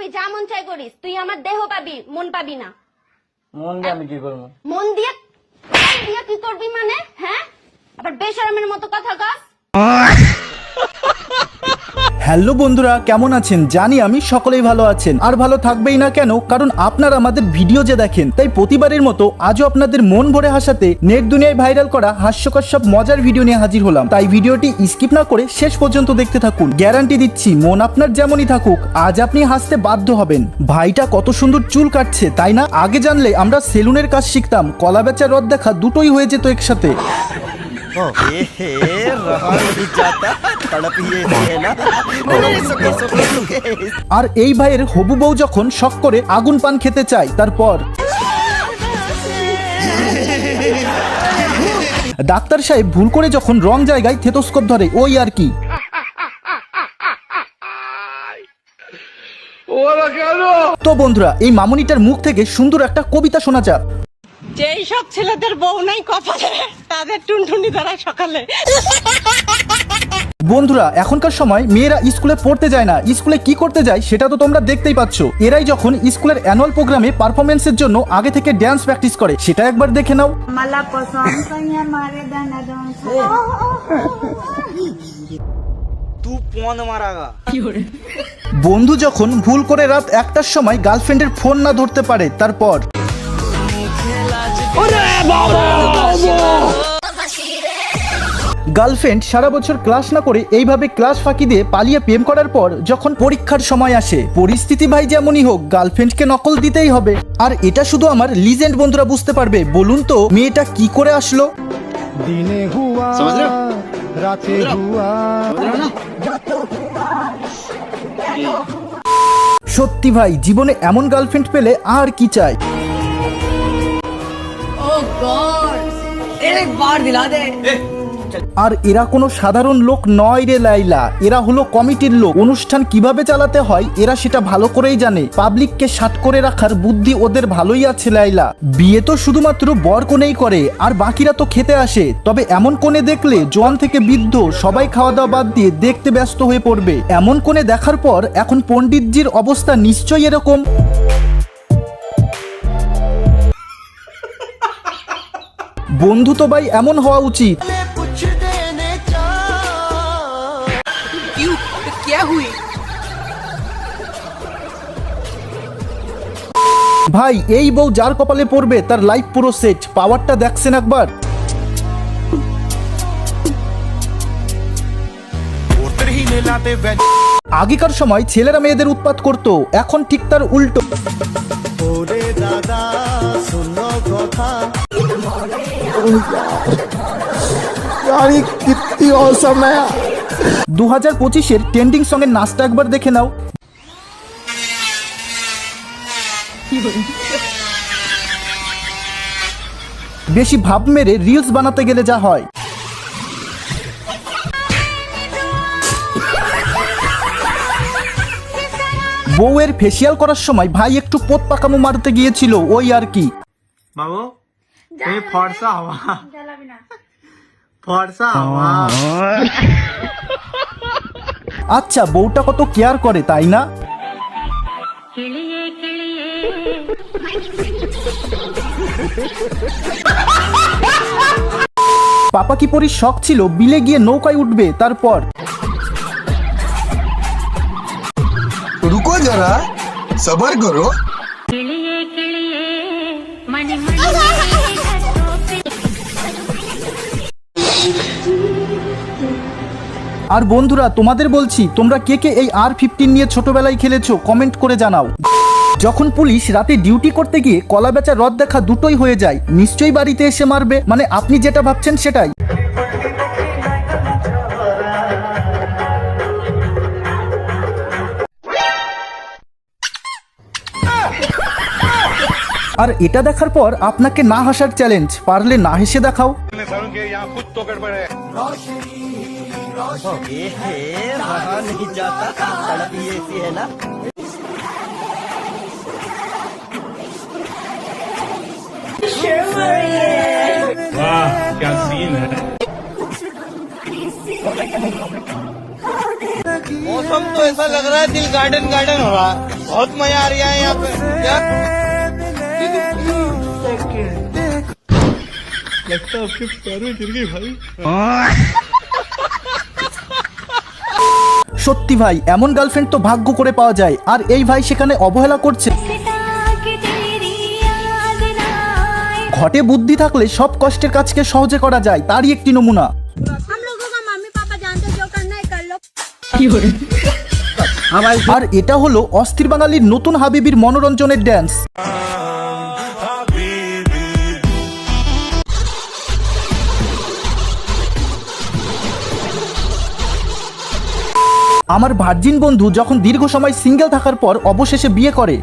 তুই যা মন চাই করিস, তুই আমার দেহ পাবি, মন পাবি না। মন দিয়ে আমি কি করবো? মন দিয়ে কি করবি মানে? হ্যাঁ, আবার বেশরমের মতো কথা কস। হ্যালো বন্ধুরা, কেমন আছেন? জানি আমি সকলেই ভালো আছেন, আর ভালো থাকবেই না কেন, কারণ আপনারা আমাদের ভিডিও যে দেখেন। তাই প্রতিবারের মতো আজও আপনাদের মন ভরে হাসাতে নেট দুনিয়ায় ভাইরাল করা হাস্যকর সব মজার ভিডিও নিয়ে হাজির হলাম। তাই ভিডিওটি স্কিপ না করে শেষ পর্যন্ত দেখতে থাকুন। গ্যারান্টি দিচ্ছি, মন আপনার যেমনই থাকুক, আজ আপনি হাসতে বাধ্য হবেন। ভাইটা কত সুন্দর চুল কাটছে, তাই না? আগে জানলে আমরা সেলুনের কাজ শিখতাম, কলা বেচা রদ দেখা দুটোই হয়ে যেত একসাথে। আর এই ভাইয়ের হবু বউ যখন শখ করে আগুন পান খেতে চায়, তারপর ডাক্তার সাহেব ভুল করে যখন রং জায়গায় থেতোস্কোপ ধরে, ওই আর কি। তো বন্ধুরা, এই মামুনিটার মুখ থেকে সুন্দর একটা কবিতা শোনা যাক। যেই সব ছেলেদের বউ নাই কপালে, তাদের টুনটুনি ধরায় সকালে। বন্ধুরা, এখনকার সময় মেয়েরা স্কুলে পড়তে যায় না, স্কুলে কি করতে যায় সেটা তো তোমরা দেখতেই পাচ্ছ। এরাই যখন স্কুলের অ্যানুয়াল প্রোগ্রামে পারফরমেন্সের জন্য আগে থেকে ড্যান্স প্র্যাকটিস করে, সেটা একবার দেখে নাও। বন্ধু যখন ভুল করে রাত 1টার সময় গার্লফ্রেন্ডের ফোন না ধরতে পারে, তারপর গার্লফ্রেন্ড সারা বছর ক্লাস না করে এইভাবে ক্লাস ফাঁকি দিয়ে পালিয়ে প্রেম করার পর যখন পরীক্ষার সময় আসে, পরিস্থিতি ভাই যেমনই হোক, গার্লফ্রেন্ডকে নকল দিতেই হবে। আর এটা শুধু আমার লিজেন্ড বন্ধুরা বুঝতে পারবে। বলুন তো, মেয়েটা কি করে আসলো? দিনে হুয়া রাতে হুয়া। সত্যি ভাই, জীবনে এমন গার্লফ্রেন্ড পেলে আর কি চাই। আর এরা কোনো সাধারণ লোক নয় রে লাইলা, এরা হলো কমিটির লোক। অনুষ্ঠান কিভাবে চালাতে হয় এরা সেটা ভালো করেই জানে। পাবলিককে শাট করে রাখার বুদ্ধি ওদের ভালোই আছে লাইলা। বিয়ে তো শুধুমাত্র বর কনেই করে, আর বাকিরা তো খেতে আসে। তবে এমন কোণে দেখলে জোয়ান থেকে বৃদ্ধ সবাই খাওয়া দাওয়া বাদ দিয়ে দেখতে ব্যস্ত হয়ে পড়বে। এমন কোণে দেখার পর এখন পণ্ডিতজির অবস্থা নিশ্চয়ই এরকম। বন্ধু তো ভাই এমন হওয়া উচিত। ভাই, এই বউ যার কপালে পড়বে তার লাইফ পুরো সেট। পাওয়ারটা দেখছেন একবার? আগেকার সময় ছেলেরা মেয়েদের উৎপাত করত, এখন ঠিক তার উল্টো। 2025-এর ট্রেন্ডিং সঙ্গের নাচটা একবার দেখে নাও। বেশি ভাব মেরে রিলস বানাতে গেলে যা হয়। বউয়ের ফেসিয়াল করার সময় ভাই একটু পোত পাকামো মারতে গিয়েছিল, ওই আর কি। বাবু তুমি ফর্সা হওয়া, ফর্সা হওয়া। আচ্ছা, বউটা কত কেয়ার করে, তাই না? পাপা কি পরির শখ ছিল বিলে গিয়ে নৌকায় উঠবে, তারপর रुको जरा सबर करो। আর বন্ধুরা, তোমাদের বলছি, তোমরা কে কে এই R15 নিয়ে ছোটবেলায় খেলেছো কমেন্ট করে জানাও। যখন পুলিশ রাতে ডিউটি করতে গিয়ে কলা বেচা রদ দেখা দুটোই হয়ে যায়, নিশ্চয়ই বাড়িতে এসে মারবে। মানে আপনি যেটা ভাবছেন সেটাই। আর এটা দেখার পর আপনাকে না হাসার চ্যালেঞ্জ, পারলে না হেসে দেখাও। वाह क्या सीन है। मौसम तो ऐसा लग रहा है दिल गार्डन गार्डन हो रहा है बहुत मजा आ रहा है यहाँ पे क्या लगता है आपके पैर में गिर गई भाई সত্যি ভাই এমন গার্লফ্রেন্ড তো ভাগ্য করে পাওয়া যায় আর এই ভাই সেখানে অবহেলা করছে ঘটে বুদ্ধি থাকলে সব কষ্টের কাজকে সহজে করা যায় তারই একটি নমুনা हम लोगों का मम्मी पापा जानते जो करना है कर लो আর এটা হলো অস্থির বাঙালির নতুন হাবিবির মনোরঞ্জনের ড্যান্স আমার ভার্জিন বন্ধু যখন দীর্ঘ সময় সিঙ্গেল থাকার পর অবশেষে বিয়ে করে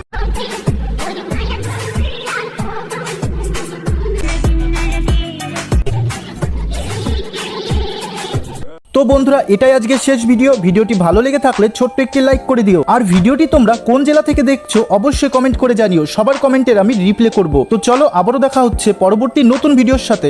তো বন্ধুরা এটাই আজকে শেষ ভিডিওটি ভালো লেগে থাকলে ছোট্ট একটি লাইক করে দিও আর ভিডিওটি তোমরা কোন জেলা থেকে দেখছো অবশ্যই কমেন্ট করে জানিও সবার কমেন্টের আমি রিপ্লাই করব তো চলো আবারও দেখা হচ্ছে পরবর্তী নতুন ভিডিওর সাথে